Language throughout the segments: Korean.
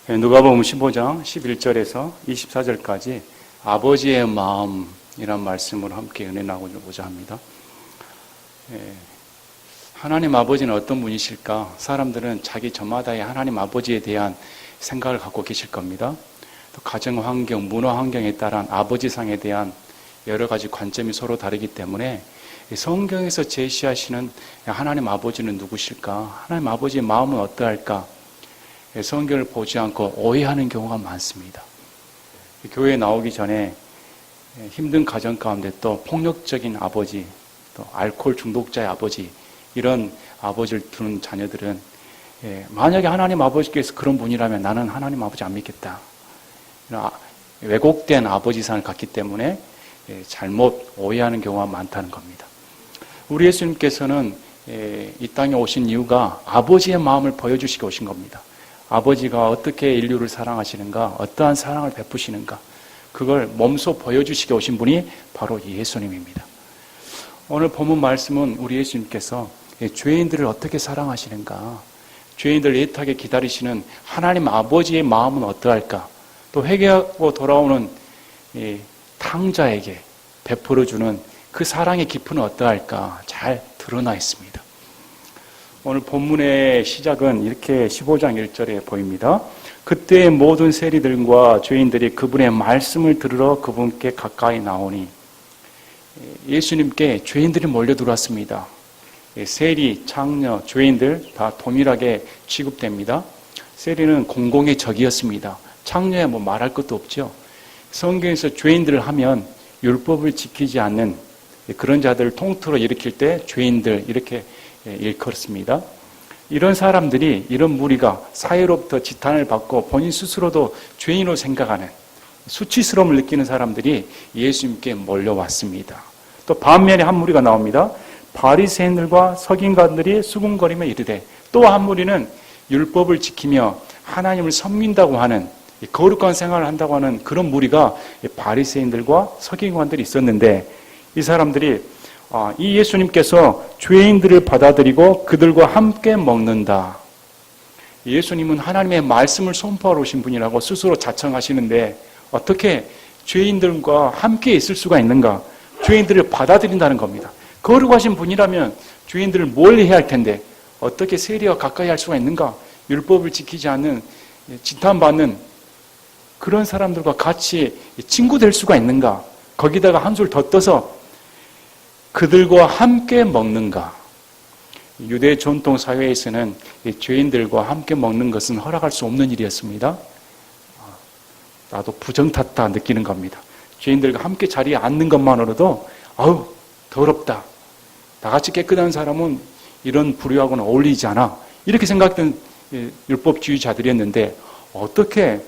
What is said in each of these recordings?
누가복음 15장 11절에서 24절까지 아버지의 마음이란 말씀으로 함께 은혜 나누고자 합니다. 하나님 아버지는 어떤 분이실까? 사람들은 자기 저마다의 하나님 아버지에 대한 생각을 갖고 계실 겁니다. 또 가정 환경, 문화 환경에 따른 아버지상에 대한 여러 가지 관점이 서로 다르기 때문에 성경에서 제시하시는 하나님 아버지는 누구실까? 하나님 아버지의 마음은 어떠할까? 성경을 보지 않고 오해하는 경우가 많습니다. 교회에 나오기 전에 힘든 가정 가운데 또 폭력적인 아버지, 또 알코올 중독자의 아버지, 이런 아버지를 두는 자녀들은 만약에 하나님 아버지께서 그런 분이라면 나는 하나님 아버지 안 믿겠다. 왜곡된 아버지상을 갖기 때문에 잘못 오해하는 경우가 많다는 겁니다. 우리 예수님께서는 이 땅에 오신 이유가 아버지의 마음을 보여주시고 오신 겁니다. 아버지가 어떻게 인류를 사랑하시는가, 어떠한 사랑을 베푸시는가, 그걸 몸소 보여주시게 오신 분이 바로 예수님입니다. 오늘 본문 말씀은 우리 예수님께서 죄인들을 어떻게 사랑하시는가, 죄인들 애타게 기다리시는 하나님 아버지의 마음은 어떠할까, 또 회개하고 돌아오는 탕자에게 베풀어주는 그 사랑의 깊이는 어떠할까 잘 드러나 있습니다. 오늘 본문의 시작은 이렇게 15장 1절에 보입니다. 그때 모든 세리들과 죄인들이 그분의 말씀을 들으러 그분께 가까이 나오니, 예수님께 죄인들이 몰려 들어왔습니다. 세리, 창녀, 죄인들 다 동일하게 취급됩니다. 세리는 공공의 적이었습니다. 창녀야 뭐 말할 것도 없죠. 성경에서 죄인들을 하면 율법을 지키지 않는 그런 자들을 통틀어 일으킬 때 죄인들 이렇게 일컬었습니다. 이런 사람들이, 이런 무리가 사회로부터 지탄을 받고 본인 스스로도 죄인으로 생각하는 수치스러움을 느끼는 사람들이 예수님께 몰려왔습니다. 또 반면에 한 무리가 나옵니다. 바리새인들과 서기관들이 수군거리며 이르되, 또 한 무리는 율법을 지키며 하나님을 섬긴다고 하는 거룩한 생활을 한다고 하는 그런 무리가 바리새인들과 서기관들이 있었는데, 이 사람들이 이 예수님께서 죄인들을 받아들이고 그들과 함께 먹는다. 예수님은 하나님의 말씀을 선포하러 오신 분이라고 스스로 자청하시는데 어떻게 죄인들과 함께 있을 수가 있는가? 죄인들을 받아들인다는 겁니다. 거룩하신 분이라면 죄인들을 멀리 해야 할 텐데 어떻게 세리와 가까이 할 수가 있는가? 율법을 지키지 않는, 지탄받는 그런 사람들과 같이 친구 될 수가 있는가? 거기다가 한 술 더 떠서 그들과 함께 먹는가? 유대 전통 사회에서는 죄인들과 함께 먹는 것은 허락할 수 없는 일이었습니다. 나도 부정탔다 느끼는 겁니다. 죄인들과 함께 자리에 앉는 것만으로도 아우 더럽다. 나같이 깨끗한 사람은 이런 불효하고는 어울리지 않아. 이렇게 생각했던 율법주의자들이었는데 어떻게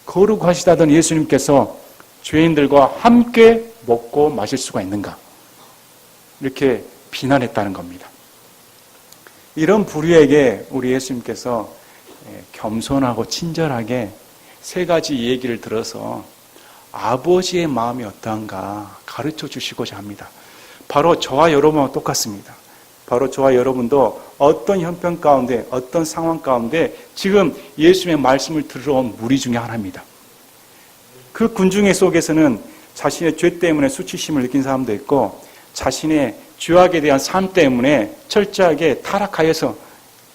거룩하시다던 예수님께서 죄인들과 함께 먹고 마실 수가 있는가? 이렇게 비난했다는 겁니다. 이런 부류에게 우리 예수님께서 겸손하고 친절하게 세 가지 얘기를 들어서 아버지의 마음이 어떠한가 가르쳐 주시고자 합니다. 바로 저와 여러분과 똑같습니다. 바로 저와 여러분도 어떤 형편 가운데, 어떤 상황 가운데 지금 예수님의 말씀을 들으러 온 무리 중에 하나입니다. 그 군중의 속에서는 자신의 죄 때문에 수치심을 느낀 사람도 있고, 자신의 죄악에 대한 삶 때문에 철저하게 타락하여서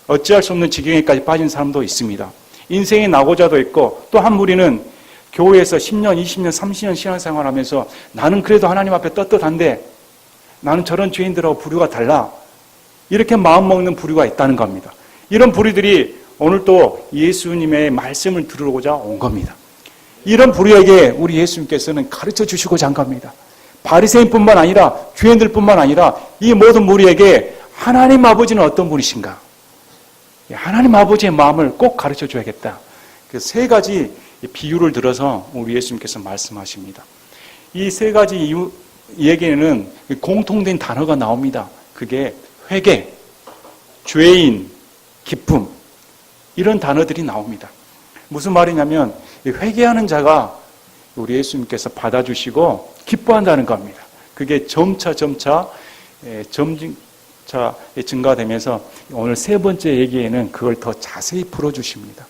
어찌할 수 없는 지경에까지 빠진 사람도 있습니다. 인생의 낙오자도 있고, 또 한 무리는 교회에서 10년, 20년, 30년 신앙생활하면서 나는 그래도 하나님 앞에 떳떳한데 나는 저런 죄인들하고 부류가 달라. 이렇게 마음먹는 부류가 있다는 겁니다. 이런 부류들이 오늘 또 예수님의 말씀을 들으고자 온 겁니다. 이런 부류에게 우리 예수님께서는 가르쳐 주시고자 한 겁니다. 바리새인뿐만 아니라 죄인들뿐만 아니라 이 모든 무리에게 하나님 아버지는 어떤 분이신가? 하나님 아버지의 마음을 꼭 가르쳐 줘야겠다. 그 세 가지 비유를 들어서 우리 예수님께서 말씀하십니다. 이 세 가지 얘기에는 공통된 단어가 나옵니다. 그게 회개, 죄인, 기쁨, 이런 단어들이 나옵니다. 무슨 말이냐면 회개하는 자가 우리 예수님께서 받아주시고 기뻐한다는 겁니다. 그게 점차 증가되면서 오늘 세 번째 얘기에는 그걸 더 자세히 풀어주십니다.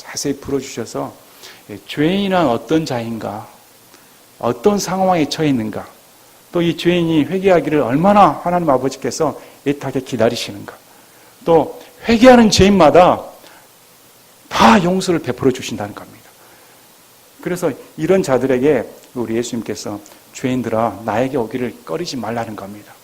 자세히 풀어주셔서 죄인은 어떤 자인가, 어떤 상황에 처해 있는가, 또 이 죄인이 회개하기를 얼마나 하나님 아버지께서 애타게 기다리시는가, 또 회개하는 죄인마다 다 용서를 베풀어 주신다는 겁니다. 그래서 이런 자들에게 우리 예수님께서 죄인들아 나에게 오기를 꺼리지 말라는 겁니다.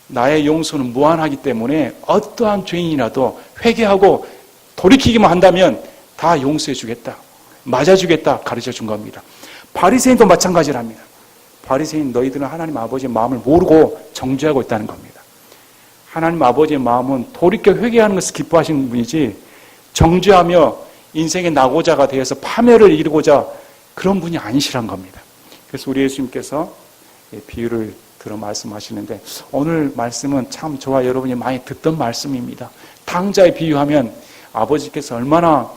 나의 용서는 무한하기 때문에 어떠한 죄인이라도 회개하고 돌이키기만 한다면 다 용서해 주겠다, 맞아주겠다 가르쳐 준 겁니다. 바리새인도 마찬가지랍니다. 바리새인 너희들은 하나님 아버지의 마음을 모르고 정죄하고 있다는 겁니다. 하나님 아버지의 마음은 돌이켜 회개하는 것을 기뻐하시는 분이지 정죄하며 인생의 낙오자가 되어서 파멸을 이루고자 그런 분이 아니시란 겁니다. 그래서 우리 예수님께서 비유를 들어 말씀하시는데 오늘 말씀은 참 저와 여러분이 많이 듣던 말씀입니다. 탕자에 비유하면 아버지께서 얼마나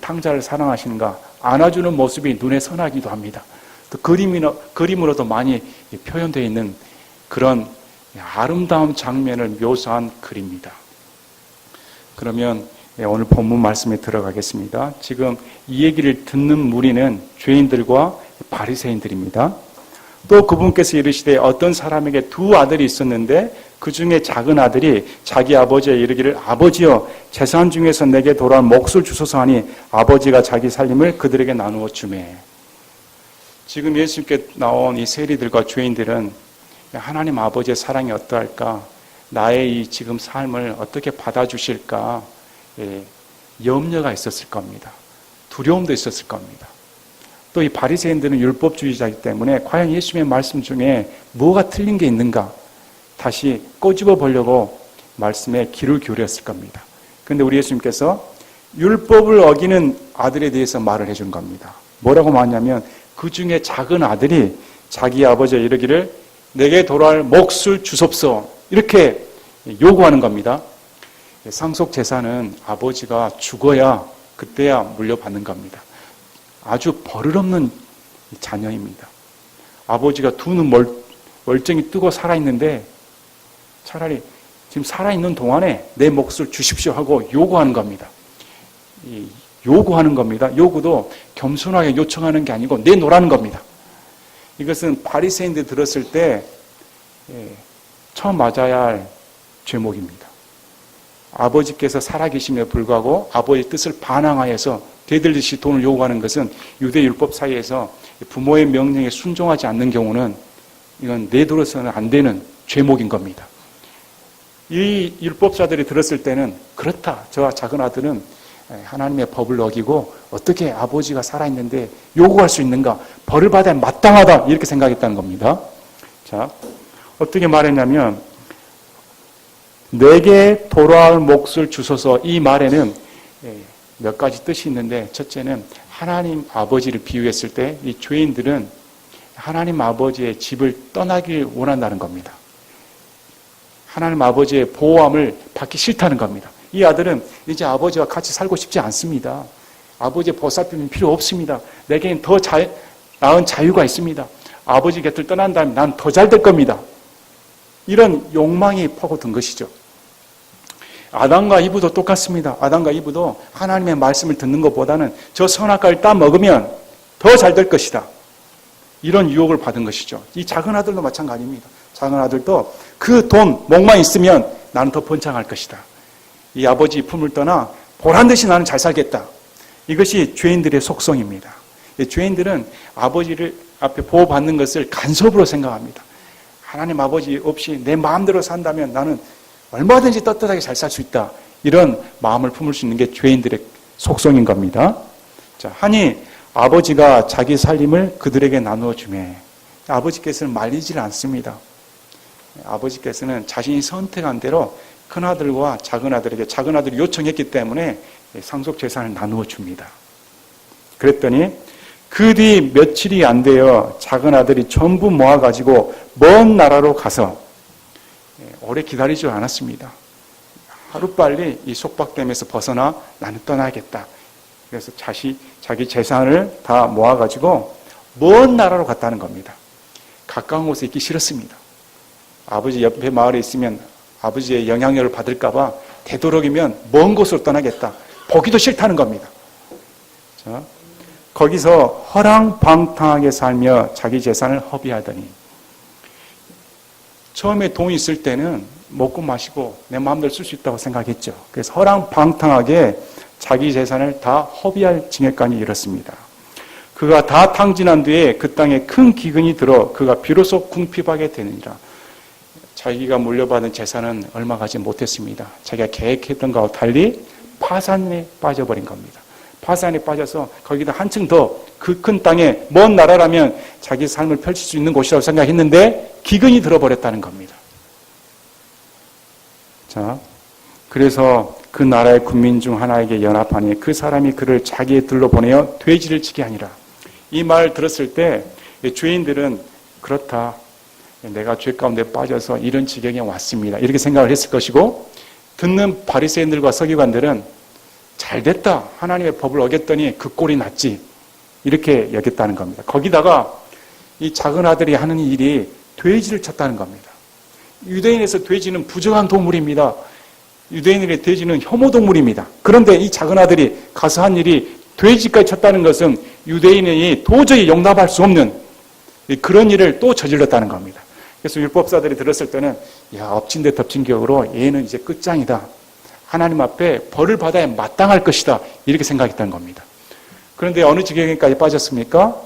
탕자를 사랑하시는가 안아주는 모습이 눈에 선하기도 합니다. 또 그림으로도 많이 표현되어 있는 그런 아름다운 장면을 묘사한 글입니다. 그러면 오늘 본문 말씀에 들어가겠습니다. 지금 이 얘기를 듣는 무리는 죄인들과 바리새인들입니다. 또 그분께서 이르시되 어떤 사람에게 두 아들이 있었는데 그 중에 작은 아들이 자기 아버지에 이르기를 아버지여 재산 중에서 내게 돌아온 몫을 주소서 하니 아버지가 자기 살림을 그들에게 나누어 주매. 지금 예수님께 나온 이 세리들과 죄인들은 하나님 아버지의 사랑이 어떠할까, 나의 이 지금 삶을 어떻게 받아주실까 염려가 있었을 겁니다. 두려움도 있었을 겁니다. 또 이 바리새인들은 율법주의자이기 때문에 과연 예수님의 말씀 중에 뭐가 틀린 게 있는가 다시 꼬집어 보려고 말씀에 귀를 기울였을 겁니다. 그런데 우리 예수님께서 율법을 어기는 아들에 대해서 말을 해준 겁니다. 뭐라고 말하냐면 그 중에 작은 아들이 자기 아버지에 이르기를 내게 돌아올 몫을 주sob소 이렇게 요구하는 겁니다. 상속 재산은 아버지가 죽어야 그때야 물려받는 겁니다. 아주 버릇없는 자녀입니다. 아버지가 두 눈 멀쩡히 뜨고 살아있는데 차라리 지금 살아있는 동안에 내 몫을 주십시오 하고 요구하는 겁니다. 요구하는 겁니다. 요구도 겸손하게 요청하는 게 아니고 내놓으라는 겁니다. 이것은 바리새인들 들었을 때 처음 맞아야 할 죄목입니다. 아버지께서 살아계심에 불구하고 아버지의 뜻을 반항하여서 되들리시 돈을 요구하는 것은 유대 율법 사이에서 부모의 명령에 순종하지 않는 경우는 이건 내도로서는 안 되는 죄목인 겁니다. 이 율법자들이 들었을 때는 그렇다. 저와 작은 아들은 하나님의 법을 어기고 어떻게 아버지가 살아있는데 요구할 수 있는가? 벌을 받아야 마땅하다. 이렇게 생각했다는 겁니다. 자, 어떻게 말했냐면 내게 돌아올 몫을 주소서 이 말에는 몇 가지 뜻이 있는데 첫째는 하나님 아버지를 비유했을 때 이 죄인들은 하나님 아버지의 집을 떠나길 원한다는 겁니다. 하나님 아버지의 보호함을 받기 싫다는 겁니다. 이 아들은 이제 아버지와 같이 살고 싶지 않습니다. 아버지의 보살핌은 필요 없습니다. 내게는 더 나은 자유가 있습니다. 아버지 곁을 떠난다면 난 더 잘 될 겁니다. 이런 욕망이 파고든 것이죠. 아담과 이브도 똑같습니다. 아담과 이브도 하나님의 말씀을 듣는 것보다는 저 선악과를 따 먹으면 더 잘 될 것이다. 이런 유혹을 받은 것이죠. 이 작은 아들도 마찬가지입니다. 작은 아들도 그 돈, 목만 있으면 나는 더 번창할 것이다. 이 아버지 품을 떠나 보란듯이 나는 잘 살겠다. 이것이 죄인들의 속성입니다. 죄인들은 아버지를 앞에 보호받는 것을 간섭으로 생각합니다. 하나님 아버지 없이 내 마음대로 산다면 나는 얼마든지 떳떳하게 잘 살 수 있다. 이런 마음을 품을 수 있는 게 죄인들의 속성인 겁니다. 자, 하니 아버지가 자기 살림을 그들에게 나누어 주매. 아버지께서는 말리질 않습니다. 아버지께서는 자신이 선택한 대로 큰아들과 작은 아들에게 작은 아들이 요청했기 때문에 상속 재산을 나누어 줍니다. 그랬더니 그 뒤 며칠이 안 되어 작은 아들이 전부 모아가지고 먼 나라로 가서 오래 기다리지 않았습니다. 하루빨리 이 속박됨에서 벗어나 나는 떠나야겠다. 그래서 자기 재산을 다 모아가지고 먼 나라로 갔다는 겁니다. 가까운 곳에 있기 싫었습니다. 아버지 옆에 마을에 있으면 아버지의 영향력을 받을까 봐 되도록이면 먼 곳으로 떠나겠다. 보기도 싫다는 겁니다. 자, 거기서 허랑방탕하게 살며 자기 재산을 허비하더니, 처음에 돈이 있을 때는 먹고 마시고 내 마음대로 쓸 수 있다고 생각했죠. 그래서 허랑방탕하게 자기 재산을 다 허비할 징역까지 이르렀습니다. 그가 다 탕진한 뒤에 그 땅에 큰 기근이 들어 그가 비로소 궁핍하게 되느니라. 자기가 물려받은 재산은 얼마 가지 못했습니다. 자기가 계획했던 것과 달리 파산에 빠져버린 겁니다. 파산에 빠져서 거기다 한층 더 그 큰 땅에 먼 나라라면 자기 삶을 펼칠 수 있는 곳이라고 생각했는데 기근이 들어버렸다는 겁니다. 자, 그래서 그 나라의 군민 중 하나에게 연합하니 그 사람이 그를 자기의 들로 보내어 돼지를 치게 하니라. 이 말 들었을 때 죄인들은 그렇다. 내가 죄 가운데 빠져서 이런 지경에 왔습니다. 이렇게 생각을 했을 것이고, 듣는 바리새인들과 서기관들은 잘됐다. 하나님의 법을 어겼더니 그 꼴이 났지. 이렇게 여겼다는 겁니다. 거기다가 이 작은 아들이 하는 일이 돼지를 쳤다는 겁니다. 유대인에서 돼지는 부정한 동물입니다. 유대인들의 돼지는 혐오동물입니다. 그런데 이 작은 아들이 가서 한 일이 돼지까지 쳤다는 것은 유대인이 도저히 용납할 수 없는 그런 일을 또 저질렀다는 겁니다. 그래서 율법사들이 들었을 때는 야, 엎친 데 덮친 격으로 얘는 이제 끝장이다. 하나님 앞에 벌을 받아야 마땅할 것이다. 이렇게 생각했다는 겁니다. 그런데 어느 지경에까지 빠졌습니까?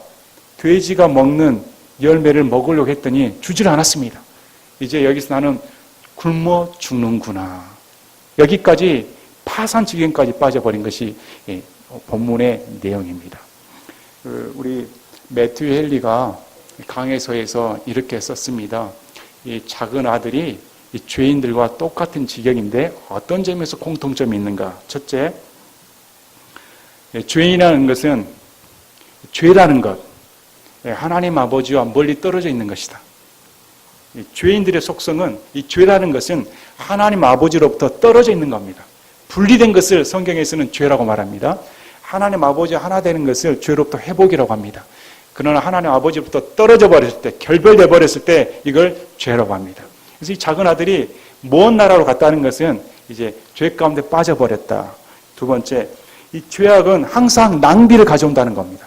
돼지가 먹는 열매를 먹으려고 했더니 주질 않았습니다. 이제 여기서 나는 굶어 죽는구나. 여기까지 파산 지경까지 빠져버린 것이 본문의 내용입니다. 우리 매튜 헨리가 강해서에서 이렇게 썼습니다. 이 작은 아들이 이 죄인들과 똑같은 지경인데 어떤 점에서 공통점이 있는가? 첫째, 죄인이라는 것은 죄라는 것, 하나님 아버지와 멀리 떨어져 있는 것이다. 죄인들의 속성은 이 죄라는 것은 하나님 아버지로부터 떨어져 있는 겁니다. 분리된 것을 성경에서는 죄라고 말합니다. 하나님 아버지와 하나 되는 것을 죄로부터 회복이라고 합니다. 그러나 하나님 아버지로부터 떨어져 버렸을 때, 결별돼 버렸을 때 이걸 죄라고 합니다. 그래서 이 작은 아들이 먼 나라로 갔다는 것은 이제 죄 가운데 빠져버렸다. 두 번째, 이 죄악은 항상 낭비를 가져온다는 겁니다.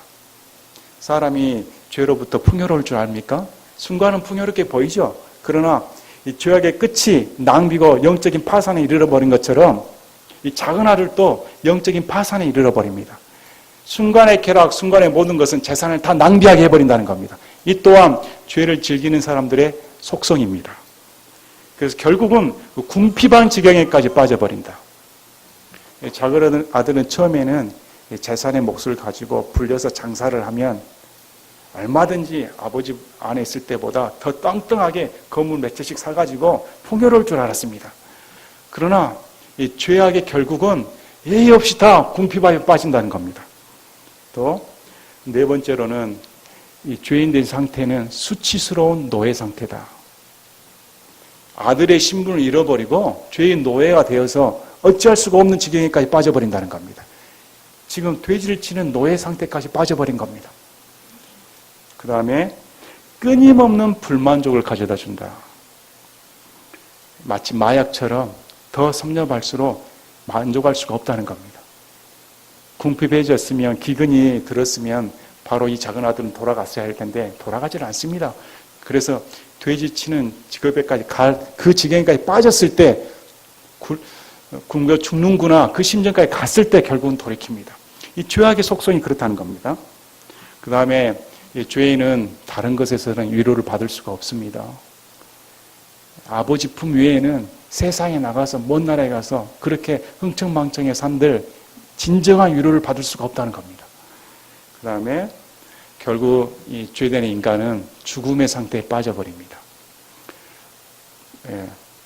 사람이 죄로부터 풍요로울 줄 압니까? 순간은 풍요롭게 보이죠. 그러나 이 죄악의 끝이 낭비고 영적인 파산에 이르러버린 것처럼 이 작은 아들도 영적인 파산에 이르러버립니다. 순간의 쾌락, 순간의 모든 것은 재산을 다 낭비하게 해버린다는 겁니다. 이 또한 죄를 즐기는 사람들의 속성입니다. 그래서 결국은 궁핍한 지경에까지 빠져버린다. 작은 아들은 처음에는 재산의 몫을 가지고 불려서 장사를 하면 얼마든지 아버지 안에 있을 때보다 더 땅땅하게 건물 몇 채씩 사가지고 풍요로울 줄 알았습니다. 그러나 이 죄악의 결국은 예의 없이 다 궁핍하게 빠진다는 겁니다. 또 네 번째로는 이 죄인된 상태는 수치스러운 노예 상태다. 아들의 신분을 잃어버리고 죄의 노예가 되어서 어찌할 수가 없는 지경에까지 빠져버린다는 겁니다. 지금 돼지를 치는 노예 상태까지 빠져버린 겁니다. 그 다음에 끊임없는 불만족을 가져다 준다. 마치 마약처럼 더 섭렵할수록 만족할 수가 없다는 겁니다. 궁핍해졌으면, 기근이 들었으면 바로 이 작은 아들은 돌아갔어야 할 텐데 돌아가질 않습니다. 그래서 돼지 치는 직업에까지 그 지경까지 빠졌을 때 굶겨 죽는구나, 그 심정까지 갔을 때 결국은 돌이킵니다. 이 죄악의 속성이 그렇다는 겁니다. 그 다음에 죄인은 다른 것에서는 위로를 받을 수가 없습니다. 아버지 품 외에는 세상에 나가서 먼 나라에 가서 그렇게 흥청망청에 산들 진정한 위로를 받을 수가 없다는 겁니다. 그 다음에 결국 이 죄된 인간은 죽음의 상태에 빠져버립니다.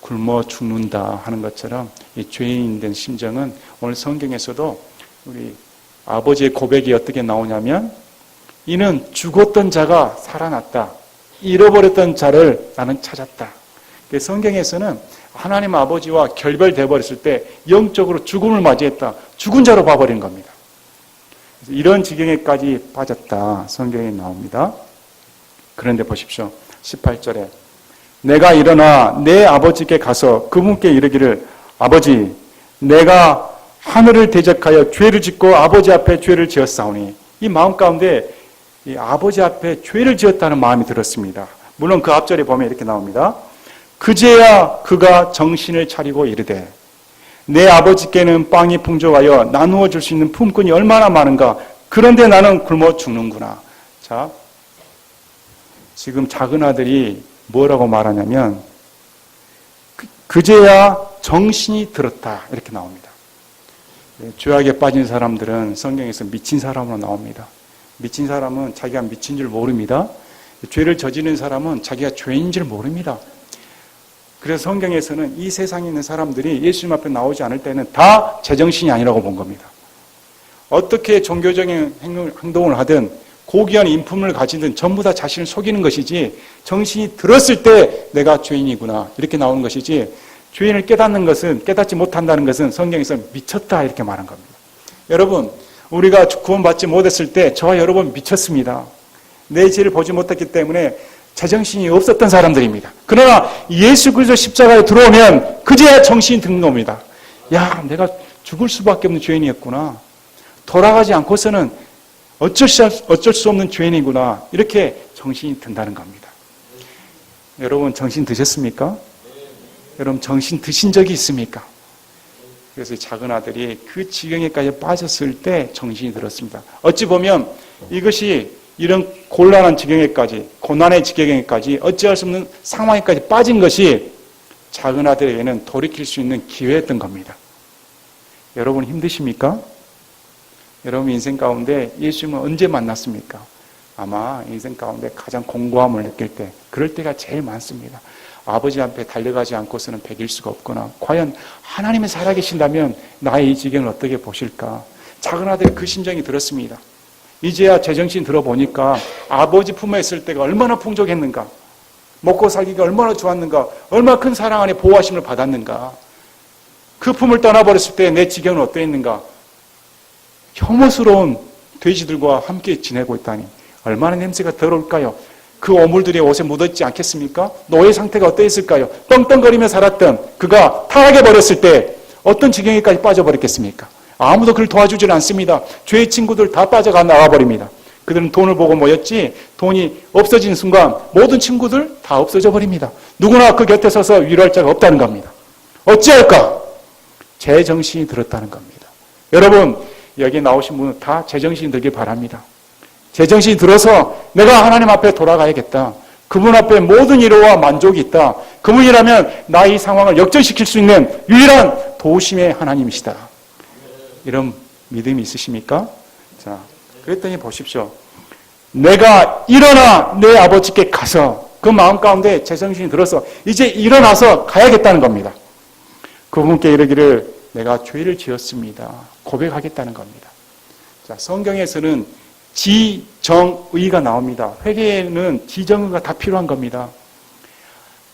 굶어 죽는다 하는 것처럼 이 죄인이 된 심정은 오늘 성경에서도 우리 아버지의 고백이 어떻게 나오냐면, 이는 죽었던 자가 살아났다. 잃어버렸던 자를 나는 찾았다. 성경에서는 하나님 아버지와 결별돼 버렸을 때 영적으로 죽음을 맞이했다. 죽은 자로 봐버린 겁니다. 이런 지경에까지 빠졌다. 성경에 나옵니다. 그런데 보십시오. 18절에 내가 일어나 내 아버지께 가서 그분께 이르기를 아버지 내가 하늘을 대적하여 죄를 짓고 아버지 앞에 죄를 지었사오니, 이 마음 가운데 이 아버지 앞에 죄를 지었다는 마음이 들었습니다. 물론 그 앞절에 보면 이렇게 나옵니다. 그제야 그가 정신을 차리고 이르되 내 아버지께는 빵이 풍족하여 나누어 줄 수 있는 품꾼이 얼마나 많은가. 그런데 나는 굶어 죽는구나. 자, 지금 작은 아들이 뭐라고 말하냐면 그제야 정신이 들었다 이렇게 나옵니다. 죄악에 빠진 사람들은 성경에서 미친 사람으로 나옵니다. 미친 사람은 자기가 미친 줄 모릅니다. 죄를 저지른 사람은 자기가 죄인 줄 모릅니다. 그래서 성경에서는 이 세상에 있는 사람들이 예수님 앞에 나오지 않을 때는 다 제정신이 아니라고 본 겁니다. 어떻게 종교적인 행동을 하든 고귀한 인품을 가지든 전부 다 자신을 속이는 것이지, 정신이 들었을 때 내가 죄인이구나 이렇게 나오는 것이지, 죄인을 깨닫지 못한다는 것은 성경에서 미쳤다 이렇게 말한 겁니다. 여러분, 우리가 구원받지 못했을 때 저와 여러분 미쳤습니다. 내 죄를 보지 못했기 때문에 제정신이 없었던 사람들입니다. 그러나 예수 그리스도 십자가에 들어오면 그제야 정신이 드는 겁니다. 야, 내가 죽을 수밖에 없는 죄인이었구나. 돌아가지 않고서는 어쩔 수 없는 죄인이구나. 이렇게 정신이 든다는 겁니다. 여러분, 정신 드셨습니까? 여러분, 정신 드신 적이 있습니까? 그래서 작은 아들이 그 지경에까지 빠졌을 때 정신이 들었습니다. 어찌 보면 이것이 이런 곤란한 지경에까지, 고난의 지경에까지, 어찌할 수 없는 상황에까지 빠진 것이 작은 아들에게는 돌이킬 수 있는 기회였던 겁니다. 여러분 힘드십니까? 여러분 인생 가운데 예수님을 언제 만났습니까? 아마 인생 가운데 가장 공고함을 느낄 때, 그럴 때가 제일 많습니다. 아버지 앞에 달려가지 않고서는 배길 수가 없거나, 과연 하나님이 살아계신다면 나의 이 지경을 어떻게 보실까? 작은 아들이 그 심정이 들었습니다. 이제야 제정신 들어보니까 아버지 품에 있을 때가 얼마나 풍족했는가, 먹고 살기가 얼마나 좋았는가, 얼마나 큰 사랑 안에 보호하심을 받았는가. 그 품을 떠나버렸을 때 내 지경은 어떠했는가. 혐오스러운 돼지들과 함께 지내고 있다니 얼마나 냄새가 더러울까요? 그 오물들이 옷에 묻어있지 않겠습니까? 노예 상태가 어떠했을까요? 떵떵거리며 살았던 그가 타락해버렸을 때 어떤 지경에까지 빠져버렸겠습니까? 아무도 그를 도와주질 않습니다. 죄의 친구들 다 빠져가 나가버립니다. 그들은 돈을 보고 모였지, 돈이 없어진 순간 모든 친구들 다 없어져 버립니다. 누구나 그 곁에 서서 위로할 자가 없다는 겁니다. 어찌할까? 제정신이 들었다는 겁니다. 여러분, 여기 나오신 분은 다 제정신이 들길 바랍니다. 제정신이 들어서 내가 하나님 앞에 돌아가야겠다. 그분 앞에 모든 위로와 만족이 있다. 그분이라면 나의 상황을 역전시킬 수 있는 유일한 도우심의 하나님이시다. 이런 믿음이 있으십니까? 자, 그랬더니 보십시오. 내가 일어나 내 아버지께 가서, 그 마음 가운데 제정신이 들어서 이제 일어나서 가야겠다는 겁니다. 그분께 이르기를 내가 죄를 지었습니다. 고백하겠다는 겁니다. 자, 성경에서는 지정의가 나옵니다. 회개에는 지정의가 다 필요한 겁니다.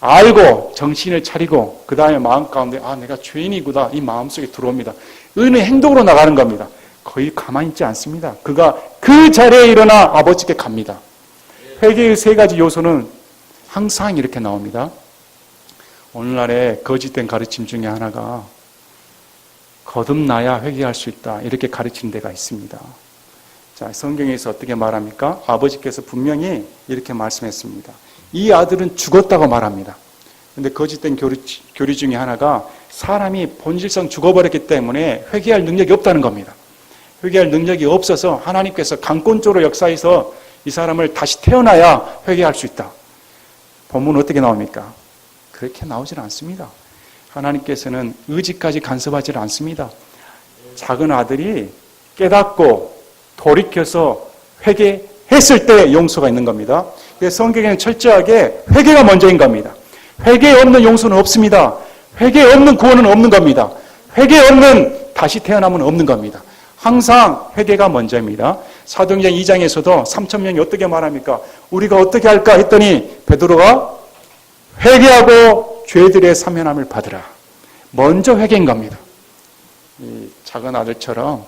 알고 정신을 차리고 그 다음에 마음 가운데 내가 죄인이구나, 이 마음속에 들어옵니다. 의는 행동으로 나가는 겁니다. 거의 가만히 있지 않습니다. 그가 그 자리에 일어나 아버지께 갑니다. 회개의 세 가지 요소는 항상 이렇게 나옵니다. 오늘날의 거짓된 가르침 중에 하나가 거듭나야 회개할 수 있다, 이렇게 가르치는 데가 있습니다. 자, 성경에서 어떻게 말합니까? 아버지께서 분명히 이렇게 말씀했습니다. 이 아들은 죽었다고 말합니다. 그런데 거짓된 교리 중에 하나가 사람이 본질상 죽어버렸기 때문에 회개할 능력이 없다는 겁니다. 회개할 능력이 없어서 하나님께서 강권적으로 역사해서 이 사람을 다시 태어나야 회개할 수 있다. 본문은 어떻게 나옵니까? 그렇게 나오질 않습니다. 하나님께서는 의지까지 간섭하지 않습니다. 작은 아들이 깨닫고 돌이켜서 회개했을 때 용서가 있는 겁니다. 성경에는 철저하게 회개가 먼저인 겁니다. 회개 없는 용서는 없습니다. 회개 없는 구원은 없는 겁니다. 회개 없는 다시 태어남은 없는 겁니다. 항상 회개가 먼저입니다. 사도행전 2장에서도 3,000명이 어떻게 말합니까? 우리가 어떻게 할까 했더니 베드로가 회개하고 죄들의 사면함을 받으라. 먼저 회개인 겁니다. 이 작은 아들처럼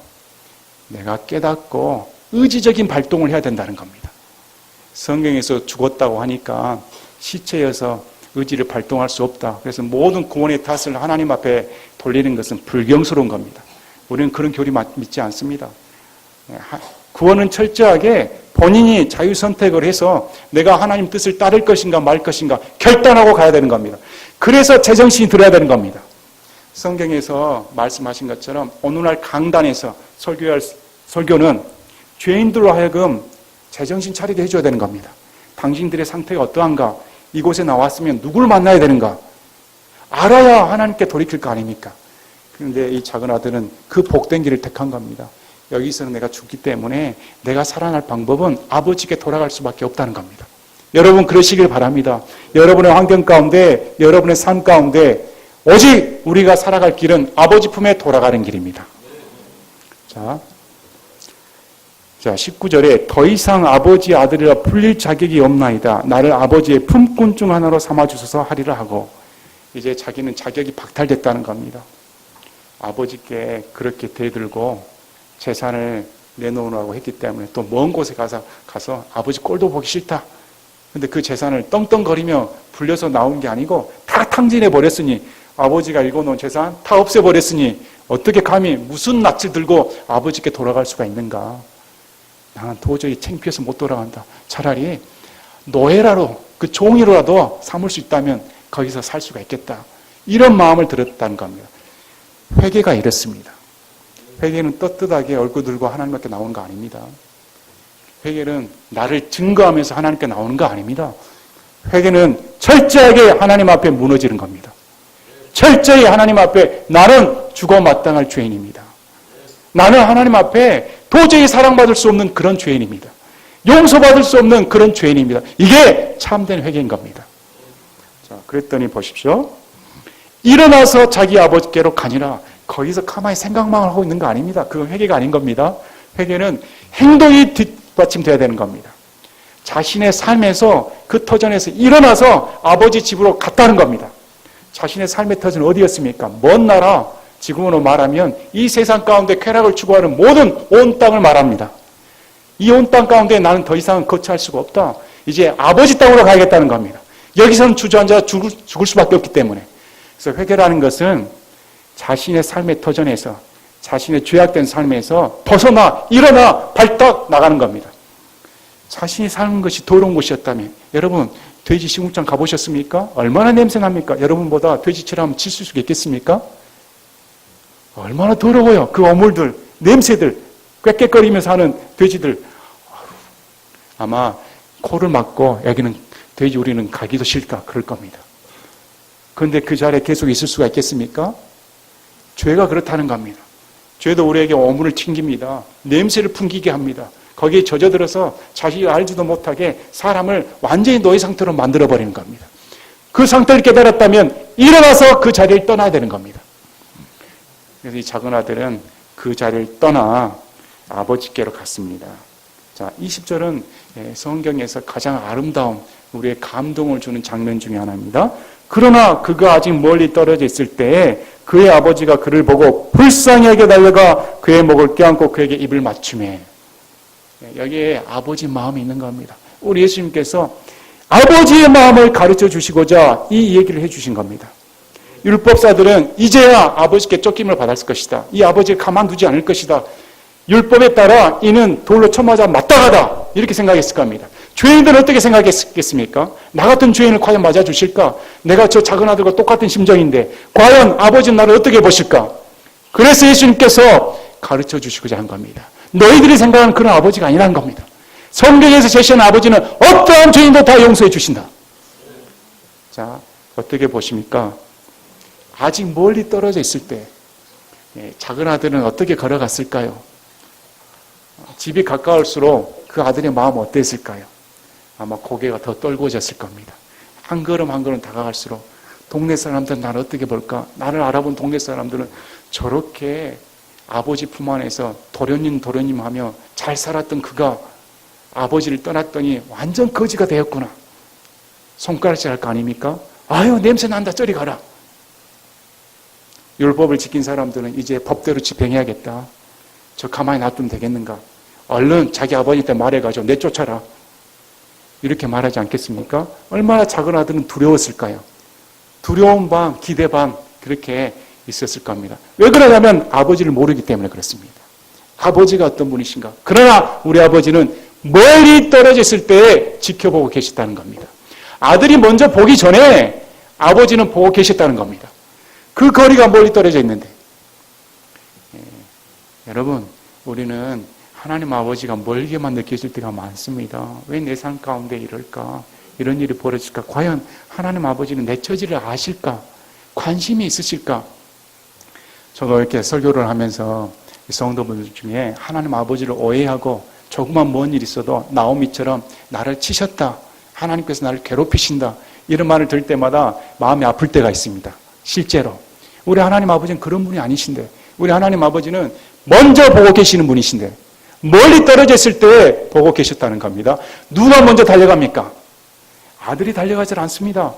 내가 깨닫고 의지적인 발동을 해야 된다는 겁니다. 성경에서 죽었다고 하니까 시체여서 의지를 발동할 수 없다. 그래서 모든 구원의 탓을 하나님 앞에 돌리는 것은 불경스러운 겁니다. 우리는 그런 교리 믿지 않습니다. 구원은 철저하게 본인이 자유선택을 해서 내가 하나님 뜻을 따를 것인가 말 것인가 결단하고 가야 되는 겁니다. 그래서 제정신이 들어야 되는 겁니다. 성경에서 말씀하신 것처럼 오늘날 강단에서 설교는 죄인들로 하여금 제정신 차리게 해줘야 되는 겁니다. 당신들의 상태가 어떠한가? 이곳에 나왔으면 누구를 만나야 되는가? 알아야 하나님께 돌이킬 거 아닙니까? 그런데 이 작은 아들은 그 복된 길을 택한 겁니다. 여기서는 내가 죽기 때문에 내가 살아날 방법은 아버지께 돌아갈 수밖에 없다는 겁니다. 여러분 그러시길 바랍니다. 여러분의 환경 가운데, 여러분의 삶 가운데 오직 우리가 살아갈 길은 아버지 품에 돌아가는 길입니다. 자, 19절에 더 이상 아버지 아들이라 불릴 자격이 없나이다. 나를 아버지의 품꾼 중 하나로 삼아주소서 하리라 하고 이제 자기는 자격이 박탈됐다는 겁니다. 아버지께 그렇게 대들고 재산을 내놓으라고 했기 때문에 또 먼 곳에 가서 아버지 꼴도 보기 싫다. 근데 그 재산을 떵떵거리며 불려서 나온 게 아니고 다 탕진해 버렸으니 아버지가 읽어놓은 재산 다 없애버렸으니 어떻게 감히 무슨 낯을 들고 아버지께 돌아갈 수가 있는가. 나는 도저히 창피해서 못 돌아간다. 차라리 노예라도 그 종이로라도 삼을 수 있다면 거기서 살 수가 있겠다. 이런 마음을 들었다는 겁니다. 회개가 이렇습니다. 회개는 떳떳하게 얼굴 들고 하나님 앞에 나오는 거 아닙니다. 회개는 나를 증거하면서 하나님께 나오는 거 아닙니다. 회개는 철저하게 하나님 앞에 무너지는 겁니다. 철저히 하나님 앞에 나는 죽어 마땅할 죄인입니다. 나는 하나님 앞에 도저히 사랑받을 수 없는 그런 죄인입니다. 용서받을 수 없는 그런 죄인입니다. 이게 참된 회개인 겁니다. 자, 그랬더니 보십시오. 일어나서 자기 아버지께로 가니라. 거기서 가만히 생각만 하고 있는 거 아닙니다. 그건 회개가 아닌 겁니다. 회개는 행동이 뒷받침돼야 되는 겁니다. 자신의 삶에서 그 터전에서 일어나서 아버지 집으로 갔다는 겁니다. 자신의 삶의 터전은 어디였습니까? 먼 나라, 지금으로 말하면 이 세상 가운데 쾌락을 추구하는 모든 온 땅을 말합니다. 이 온 땅 가운데 나는 더 이상 거처할 수가 없다. 이제 아버지 땅으로 가야겠다는 겁니다. 여기서는 주저앉아 죽을 수밖에 없기 때문에. 그래서 회개라는 것은 자신의 삶의 터전에서 자신의 죄악된 삶에서 벗어나 일어나 발딱 나가는 겁니다. 자신이 사는 것이 더러운 곳이었다면 여러분 돼지 시궁창 가보셨습니까? 얼마나 냄새납니까? 여러분보다 돼지처럼 칠 수 있겠습니까? 얼마나 더러워요. 그 어물들, 냄새들, 꽥꽥거리면서 하는 돼지들. 아마 코를 막고 여기는 돼지 우리는 가기도 싫다 그럴 겁니다. 그런데 그 자리에 계속 있을 수가 있겠습니까? 죄가 그렇다는 겁니다. 죄도 우리에게 어물을 튕깁니다. 냄새를 풍기게 합니다. 거기에 젖어들어서 자신이 알지도 못하게 사람을 완전히 노예 상태로 만들어버리는 겁니다. 그 상태를 깨달았다면 일어나서 그 자리를 떠나야 되는 겁니다. 그래서 이 작은 아들은 그 자리를 떠나 아버지께로 갔습니다. 자, 20절은 성경에서 가장 아름다운 우리의 감동을 주는 장면 중에 하나입니다. 그러나 그가 아직 멀리 떨어져 있을 때에 그의 아버지가 그를 보고 불쌍히 여겨 달려가 그의 목을 껴안고 그에게 입을 맞추매. 여기에 아버지 마음이 있는 겁니다. 우리 예수님께서 아버지의 마음을 가르쳐 주시고자 이 얘기를 해 주신 겁니다. 율법사들은 이제야 아버지께 쫓김을 받았을 것이다. 이 아버지를 가만두지 않을 것이다. 율법에 따라 이는 돌로 쳐맞아 마땅하다. 이렇게 생각했을 겁니다. 죄인들은 어떻게 생각했겠습니까? 나 같은 죄인을 과연 맞아주실까? 내가 저 작은 아들과 똑같은 심정인데 과연 아버지는 나를 어떻게 보실까? 그래서 예수님께서 가르쳐 주시고자 한 겁니다. 너희들이 생각하는 그런 아버지가 아니라는 겁니다. 성경에서 제시하는 아버지는 어떠한 죄인도 다 용서해 주신다. 자, 어떻게 보십니까? 아직 멀리 떨어져 있을 때 작은 아들은 어떻게 걸어갔을까요? 집이 가까울수록 그 아들의 마음은 어땠을까요? 아마 고개가 더 떨궈졌을 겁니다. 한 걸음 한 걸음 다가갈수록 동네 사람들은 나를 어떻게 볼까? 나를 알아본 동네 사람들은 저렇게 아버지 품 안에서 도련님 하며 잘 살았던 그가 아버지를 떠났더니 완전 거지가 되었구나. 손가락질 할 거 아닙니까? 아유 냄새 난다 저리 가라. 율법을 지킨 사람들은 이제 법대로 집행해야겠다. 저 가만히 놔두면 되겠는가? 얼른 자기 아버지한테 말해가지고 내쫓아라. 이렇게 말하지 않겠습니까? 얼마나 작은 아들은 두려웠을까요? 두려움 반, 기대 반 그렇게 있었을 겁니다. 왜 그러냐면 아버지를 모르기 때문에 그렇습니다. 아버지가 어떤 분이신가. 그러나 우리 아버지는 멀리 떨어져 있을 때 지켜보고 계셨다는 겁니다. 아들이 먼저 보기 전에 아버지는 보고 계셨다는 겁니다. 그 거리가 멀리 떨어져 있는데. 여러분, 우리는 하나님 아버지가 멀게만 느껴질 때가 많습니다. 왜 내 삶 가운데 이럴까? 이런 일이 벌어질까? 과연 하나님 아버지는 내 처지를 아실까? 관심이 있으실까? 저도 이렇게 설교를 하면서 성도분들 중에 하나님 아버지를 오해하고 조그만 먼 일 있어도 나오미처럼 나를 치셨다. 하나님께서 나를 괴롭히신다. 이런 말을 들을 때마다 마음이 아플 때가 있습니다. 실제로. 우리 하나님 아버지는 그런 분이 아니신데, 우리 하나님 아버지는 먼저 보고 계시는 분이신데, 멀리 떨어져 있을 때 보고 계셨다는 겁니다. 누가 먼저 달려갑니까? 아들이 달려가지 않습니다.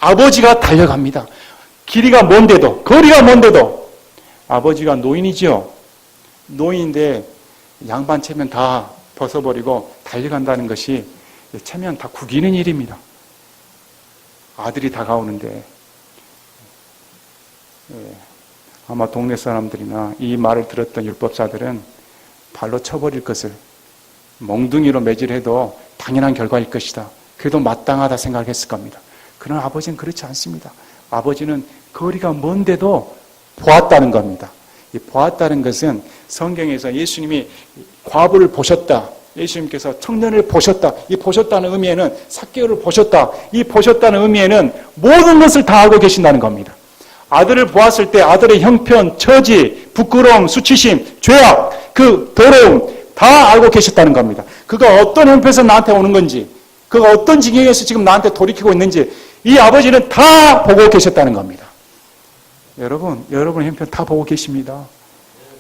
아버지가 달려갑니다. 길이가 먼데도, 거리가 먼데도. 아버지가 노인이죠. 노인인데 양반 체면 다 벗어버리고 달려간다는 것이 체면 다 구기는 일입니다. 아들이 다가오는데 아마 동네 사람들이나 이 말을 들었던 율법사들은 발로 쳐버릴 것을 몽둥이로 매질해도 당연한 결과일 것이다. 그래도 마땅하다 생각했을 겁니다. 그러나 아버지는 그렇지 않습니다. 아버지는 거리가 먼데도 보았다는 겁니다. 이 보았다는 것은 성경에서 예수님이 과부를 보셨다. 예수님께서 청년을 보셨다. 이 보셨다는 의미에는 삭개오를 보셨다. 이 보셨다는 의미에는 모든 것을 다 알고 계신다는 겁니다. 아들을 보았을 때 아들의 형편, 처지, 부끄러움, 수치심, 죄악, 그 더러움 다 알고 계셨다는 겁니다. 그가 어떤 형편에서 나한테 오는 건지, 그가 어떤 지경에서 지금 나한테 돌이키고 있는지 이 아버지는 다 보고 계셨다는 겁니다. 여러분 형편 다 보고 계십니다.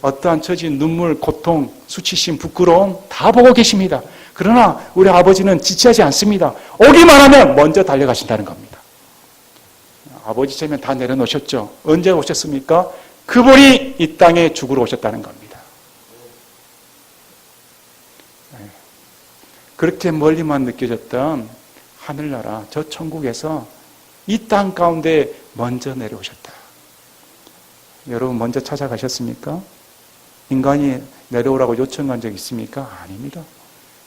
어떠한 처지, 눈물, 고통, 수치심, 부끄러움 다 보고 계십니다. 그러나 우리 아버지는 지체하지 않습니다. 오기만 하면 먼저 달려가신다는 겁니다. 아버지 체면 다 내려놓으셨죠. 언제 오셨습니까? 그분이 이 땅에 죽으러 오셨다는 겁니다. 그렇게 멀리만 느껴졌던 하늘나라, 저 천국에서 이 땅 가운데 먼저 내려오셨다. 여러분 먼저 찾아가셨습니까? 인간이 내려오라고 요청한 적 있습니까? 아닙니다.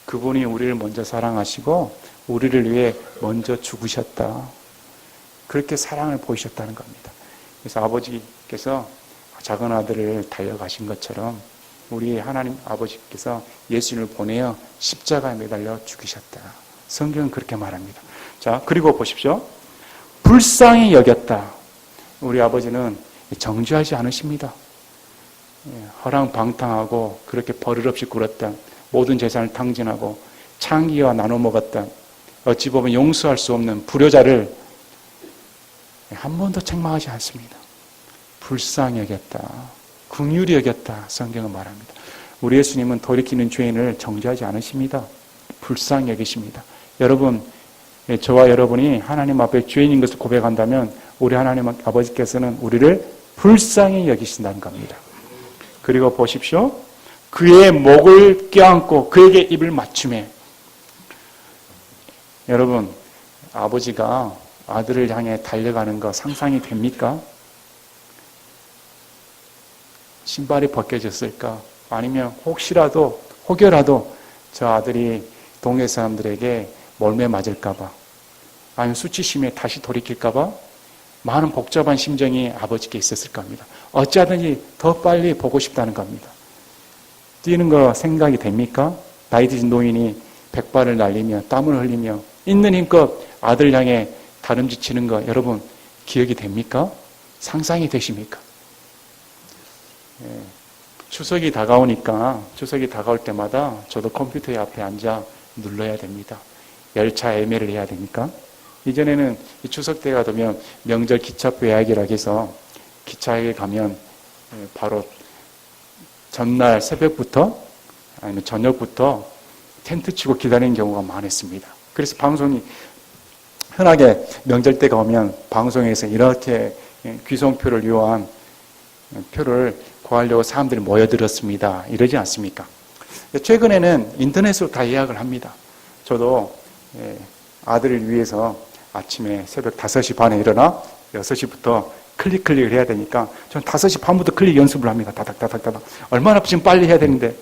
그분이 우리를 먼저 사랑하시고 우리를 위해 먼저 죽으셨다. 그렇게 사랑을 보이셨다는 겁니다. 그래서 아버지께서 작은 아들을 달려가신 것처럼 우리 하나님 아버지께서 예수님을 보내어 십자가에 매달려 죽이셨다. 성경은 그렇게 말합니다. 자, 그리고 보십시오. 불쌍히 여겼다. 우리 아버지는 정죄하지 않으십니다. 허랑방탕하고 그렇게 버릇없이 굴었던 모든 재산을 탕진하고 창기와 나눠 먹었던 어찌 보면 용서할 수 없는 불효자를 한 번도 책망하지 않습니다. 불쌍히 여겼다. 긍휼히 여겼다. 성경은 말합니다. 우리 예수님은 돌이키는 죄인을 정죄하지 않으십니다. 불쌍히 여기십니다. 여러분, 저와 여러분이 하나님 앞에 죄인인 것을 고백한다면 우리 하나님 아버지께서는 우리를 불쌍히 여기신다는 겁니다. 그리고 보십시오. 그의 목을 껴안고 그에게 입을 맞추매. 여러분, 아버지가 아들을 향해 달려가는 거 상상이 됩니까? 신발이 벗겨졌을까? 아니면 혹여라도 저 아들이 동네 사람들에게 몰매 맞을까봐, 아니면 수치심에 다시 돌이킬까봐 많은 복잡한 심정이 아버지께 있었을 겁니다. 어찌하든지 더 빨리 보고 싶다는 겁니다. 뛰는 거 생각이 됩니까? 나이 드신 노인이 백발을 날리며 땀을 흘리며 있는 힘껏 아들 향해 다름쥐치는 거 여러분 기억이 됩니까? 상상이 되십니까? 추석이 다가오니까 추석이 다가올 때마다 저도 컴퓨터 앞에 앉아 눌러야 됩니다. 열차 예매를 해야 되니까. 이전에는 추석 때가 되면 명절 기차표 예약이라고 해서 기차에 가면 바로 전날 새벽부터 아니면 저녁부터 텐트 치고 기다리는 경우가 많았습니다. 그래서 방송이 흔하게 명절 때가 오면 방송에서 이렇게 귀송표를 이용한 표를 구하려고 사람들이 모여들었습니다. 이러지 않습니까? 최근에는 인터넷으로 다 예약을 합니다. 저도 아들을 위해서 아침에 새벽 5시 반에 일어나 6시부터 클릭을 해야 되니까 저는 5시 반부터 클릭 연습을 합니다. 다닥다닥다닥. 얼마나 지금 빨리 해야 되는데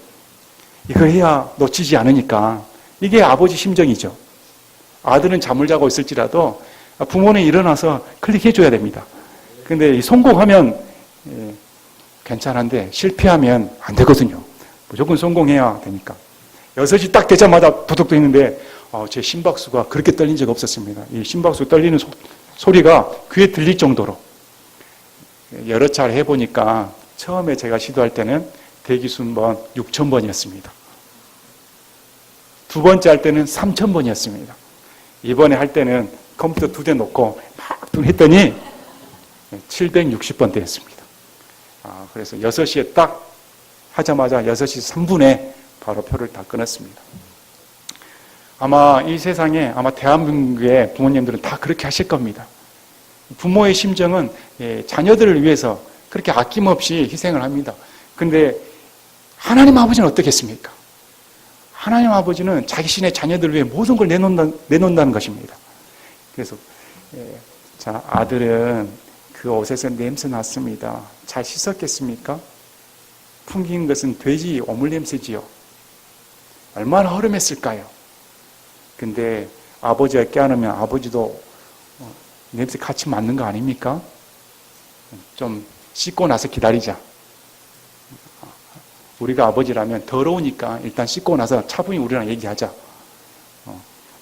이거 해야 놓치지 않으니까. 이게 아버지 심정이죠. 아들은 잠을 자고 있을지라도 부모는 일어나서 클릭해줘야 됩니다. 근데 성공하면 괜찮은데 실패하면 안 되거든요. 무조건 성공해야 되니까. 6시 딱 되자마자 부득도 했는데 제 심박수가 그렇게 떨린 적 없었습니다. 이 심박수 떨리는 소리가 귀에 들릴 정도로 여러 차례 해보니까 처음에 제가 시도할 때는 대기순번 6,000번이었습니다. 두 번째 할 때는 3,000번이었습니다. 이번에 할 때는 컴퓨터 2대 놓고 막 했더니 760번대였습니다. 그래서 6시에 딱 하자마자 6시 3분에 바로 표를 다 끊었습니다. 아마 이 세상에 대한민국의 부모님들은 다 그렇게 하실 겁니다. 부모의 심정은 자녀들을 위해서 그렇게 아낌없이 희생을 합니다. 그런데 하나님 아버지는 어떻겠습니까? 하나님 아버지는 자신의 자녀들을 위해 모든 걸 내놓는다는 것입니다. 그래서 자, 아들은 그 옷에서 냄새 났습니다. 잘 씻었겠습니까? 풍긴 것은 돼지 오물 냄새지요. 얼마나 허름했을까요? 근데 아버지가 깨어나면 아버지도 냄새 같이 맡는 거 아닙니까? 좀 씻고 나서 기다리자. 우리가 아버지라면 더러우니까 일단 씻고 나서 차분히 우리랑 얘기하자.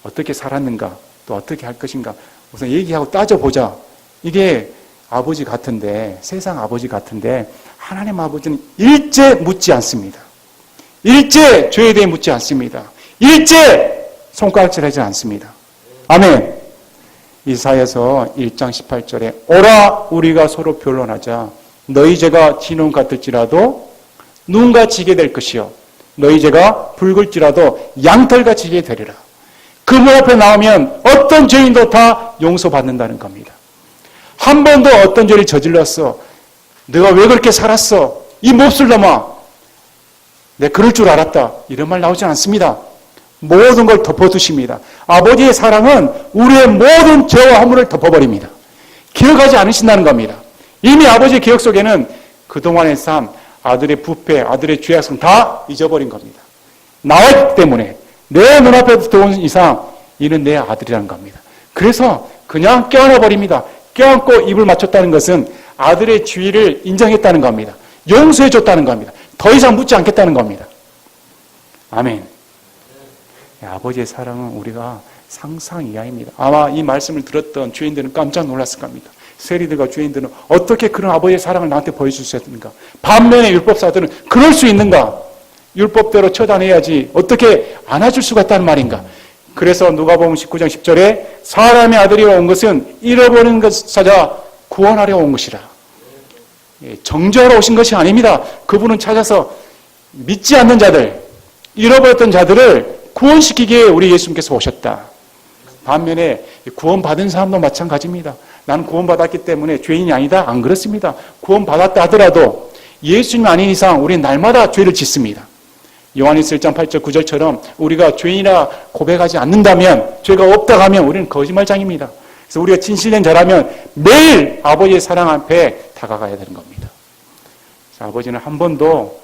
어떻게 살았는가, 또 어떻게 할 것인가 우선 얘기하고 따져보자. 이게 아버지 같은데, 세상 아버지 같은데 하나님 아버지는 일제 묻지 않습니다. 일제 죄에 대해 묻지 않습니다. 일제 손가락질하지 않습니다. 아멘. 이사야서 1장 18절에 오라 우리가 서로 변론하자. 너희 죄가 진홍 같을지라도 눈같이 지게 될 것이요 너희 죄가 붉을지라도 양털같이 지게 되리라. 그 문 앞에 나오면 어떤 죄인도 다 용서받는다는 겁니다. 한 번도 어떤 죄를 저질렀어, 내가 왜 그렇게 살았어, 이 몹쓸 놈아, 내가 그럴 줄 알았다, 이런 말 나오지 않습니다. 모든 걸 덮어두십니다. 아버지의 사랑은 우리의 모든 죄와 허물을 덮어버립니다. 기억하지 않으신다는 겁니다. 이미 아버지의 기억 속에는 그동안의 삶, 아들의 부패, 아들의 죄악성 다 잊어버린 겁니다. 나왔기 때문에 내 눈앞에 들어온 이상 이는 내 아들이라는 겁니다. 그래서 그냥 껴안아 버립니다. 껴안고 입을 맞췄다는 것은 아들의 지위를 인정했다는 겁니다. 용서해줬다는 겁니다. 더 이상 묻지 않겠다는 겁니다. 아멘. 아버지의 사랑은 우리가 상상 이하입니다. 아마 이 말씀을 들었던 죄인들은 깜짝 놀랐을 겁니다. 세리들과 죄인들은 어떻게 그런 아버지의 사랑을 나한테 보여줄 수 있는가? 반면에 율법사들은 그럴 수 있는가? 율법대로 처단해야지 어떻게 안아줄 수가 있다는 말인가? 그래서 누가복음 19장 10절에 사람의 아들이 온 것은 잃어버린 것을 찾아 구원하려 온 것이라. 정죄하러 오신 것이 아닙니다. 그분은 찾아서 믿지 않는 자들, 잃어버렸던 자들을 구원시키기에 우리 예수님께서 오셨다. 반면에 구원받은 사람도 마찬가지입니다. 나는 구원받았기 때문에 죄인이 아니다. 안 그렇습니다. 구원받았다 하더라도 예수님 아닌 이상 우리는 날마다 죄를 짓습니다. 요한일서 1장 8절 9절처럼 우리가 죄인이라 고백하지 않는다면, 죄가 없다고 하면 우리는 거짓말장입니다. 그래서 우리가 진실된 자라면 매일 아버지의 사랑 앞에 다가가야 되는 겁니다. 그래서 아버지는 한 번도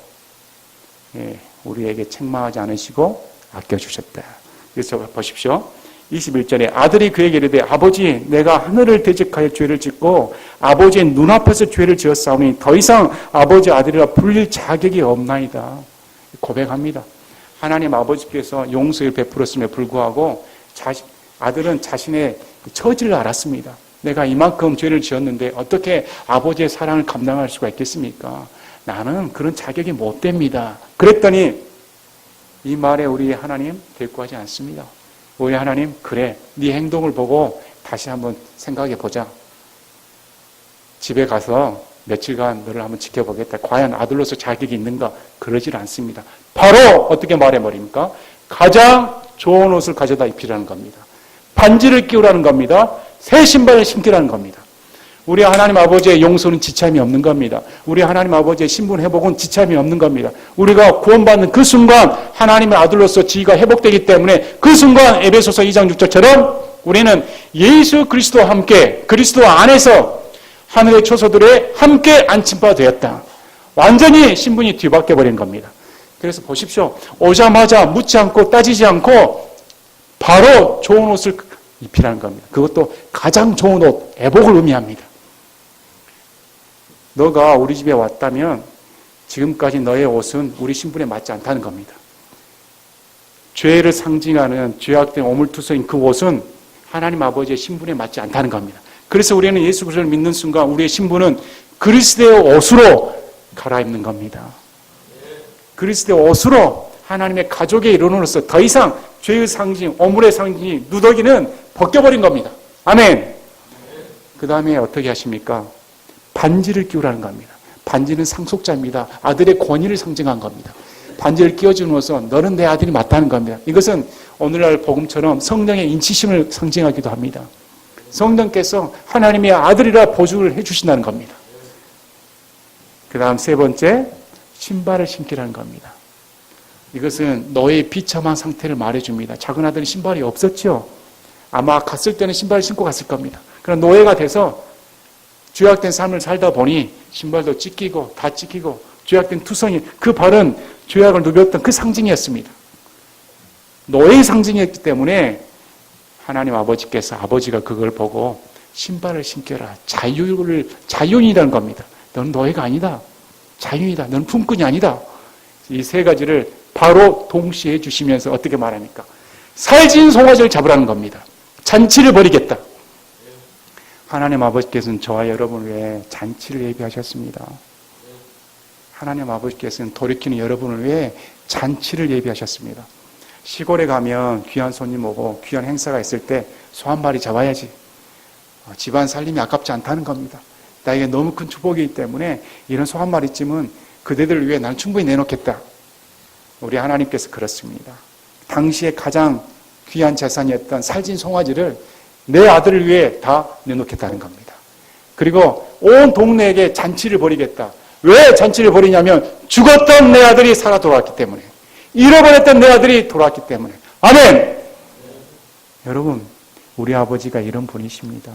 우리에게 책망하지 않으시고 아껴주셨다. 그래서 보십시오. 21절에 아들이 그에게 이르되 아버지 내가 하늘을 대적하여 죄를 짓고 아버지의 눈앞에서 죄를 지었사오니 더 이상 아버지 아들이라 불릴 자격이 없나이다. 고백합니다. 하나님 아버지께서 용서를 베풀었음에 불구하고 아들은 자신의 처지를 알았습니다. 내가 이만큼 죄를 지었는데 어떻게 아버지의 사랑을 감당할 수가 있겠습니까? 나는 그런 자격이 못 됩니다. 그랬더니 이 말에 우리 하나님 대꾸하지 않습니다. 우리 하나님, 그래, 네 행동을 보고 다시 한번 생각해 보자. 집에 가서 며칠간 너를 한번 지켜보겠다. 과연 아들로서 자격이 있는가? 그러질 않습니다. 바로 어떻게 말해버립니까? 가장 좋은 옷을 가져다 입히라는 겁니다. 반지를 끼우라는 겁니다. 새 신발을 신기라는 겁니다. 우리 하나님 아버지의 용서는 지참이 없는 겁니다. 우리 하나님 아버지의 신분 회복은 지참이 없는 겁니다. 우리가 구원받는 그 순간 하나님의 아들로서 지위가 회복되기 때문에 그 순간 에베소서 2장 6절처럼 우리는 예수 그리스도와 함께 그리스도 안에서 하늘의 초소들에 함께 안침바 되었다. 완전히 신분이 뒤바뀌어 버린 겁니다. 그래서 보십시오. 오자마자 묻지 않고 따지지 않고 바로 좋은 옷을 입히라는 겁니다. 그것도 가장 좋은 옷, 애복을 의미합니다. 너가 우리 집에 왔다면 지금까지 너의 옷은 우리 신분에 맞지 않다는 겁니다. 죄를 상징하는 죄악된 오물투성인 그 옷은 하나님 아버지의 신분에 맞지 않다는 겁니다. 그래서 우리는 예수 그리스도를 믿는 순간 우리의 신분은 그리스도의 옷으로 갈아입는 겁니다. 그리스도의 옷으로 하나님의 가족의 일원으로서 더 이상 죄의 상징, 오물의 상징이 누더기는 벗겨버린 겁니다. 아멘. 그 다음에 어떻게 하십니까? 반지를 끼우라는 겁니다. 반지는 상속자입니다. 아들의 권위를 상징한 겁니다. 반지를 끼워줌으로써 너는 내 아들이 맞다는 겁니다. 이것은 오늘날 복음처럼 성령의 인치심을 상징하기도 합니다. 성령께서 하나님의 아들이라 보증을 해주신다는 겁니다. 그 다음 세 번째, 신발을 신기라는 겁니다. 이것은 너의 비참한 상태를 말해줍니다. 작은 아들은 신발이 없었죠. 아마 갔을 때는 신발을 신고 갔을 겁니다. 그런 노예가 돼서 죄악된 삶을 살다 보니 신발도 찢기고 다 찢기고 죄악된 투성이, 그 발은 죄악을 누볐던 그 상징이었습니다. 노예의 상징이었기 때문에 하나님 아버지께서, 아버지가 그걸 보고 신발을 신겨라. 자유인이라는 겁니다. 너는 노예가 아니다. 자유이다. 너는 품꾼이 아니다. 이 세 가지를 바로 동시에 해주시면서 어떻게 말합니까? 살진 송아지를 잡으라는 겁니다. 잔치를 벌이겠다. 하나님 아버지께서는 저와 여러분을 위해 잔치를 예비하셨습니다. 하나님 아버지께서는 돌이키는 여러분을 위해 잔치를 예비하셨습니다. 시골에 가면 귀한 손님 오고 귀한 행사가 있을 때 소 한 마리 잡아야지. 집안 살림이 아깝지 않다는 겁니다. 나에게 너무 큰 축복이기 때문에 이런 소 한 마리쯤은 그대들을 위해 난 충분히 내놓겠다. 우리 하나님께서 그렇습니다. 당시에 가장 귀한 재산이었던 살진 송아지를 내 아들을 위해 다 내놓겠다는 겁니다. 그리고 온 동네에게 잔치를 벌이겠다. 왜 잔치를 벌이냐면 죽었던 내 아들이 살아 돌아왔기 때문에, 잃어버렸던 내 아들이 돌아왔기 때문에. 아멘! 여러분, 우리 아버지가 이런 분이십니다.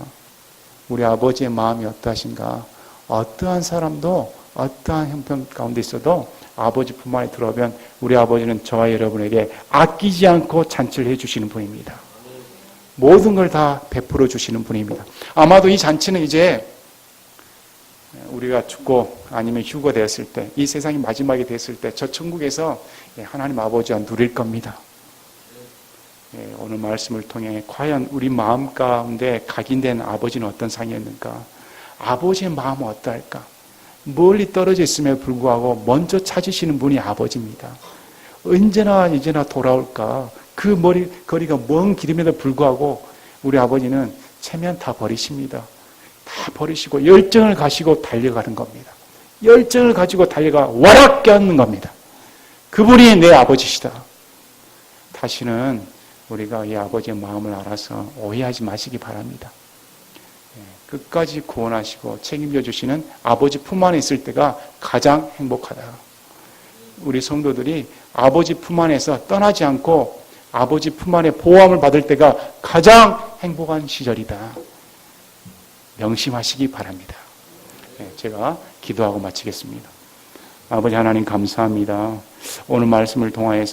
우리 아버지의 마음이 어떠하신가? 어떠한 사람도 어떠한 형편 가운데 있어도 아버지 품 안에 들어오면 우리 아버지는 저와 여러분에게 아끼지 않고 잔치를 해주시는 분입니다. 모든 걸 다 베풀어 주시는 분입니다. 아마도 이 잔치는 이제 우리가 죽고 아니면 휴거되었을 때, 이 세상이 마지막이 됐을 때 저 천국에서 하나님 아버지와 누릴 겁니다. 오늘 말씀을 통해 과연 우리 마음 가운데 각인된 아버지는 어떤 상이었는가? 아버지의 마음은 어떨까? 멀리 떨어져 있음에도 불구하고 먼저 찾으시는 분이 아버지입니다. 언제나 이제나 돌아올까? 그 거리가 먼 길임에도 불구하고 우리 아버지는 체면 다 버리십니다. 다 버리시고 열정을 가지고 달려가는 겁니다. 열정을 가지고 달려가 와락 껴안는 겁니다. 그분이 내 아버지시다. 다시는 우리가 이 아버지의 마음을 알아서 오해하지 마시기 바랍니다. 끝까지 구원하시고 책임져 주시는 아버지 품 안에 있을 때가 가장 행복하다. 우리 성도들이 아버지 품 안에서 떠나지 않고 아버지 품 안에 보호함을 받을 때가 가장 행복한 시절이다. 명심하시기 바랍니다. 제가 기도하고 마치겠습니다. 아버지 하나님 감사합니다. 오늘 말씀을 통하여서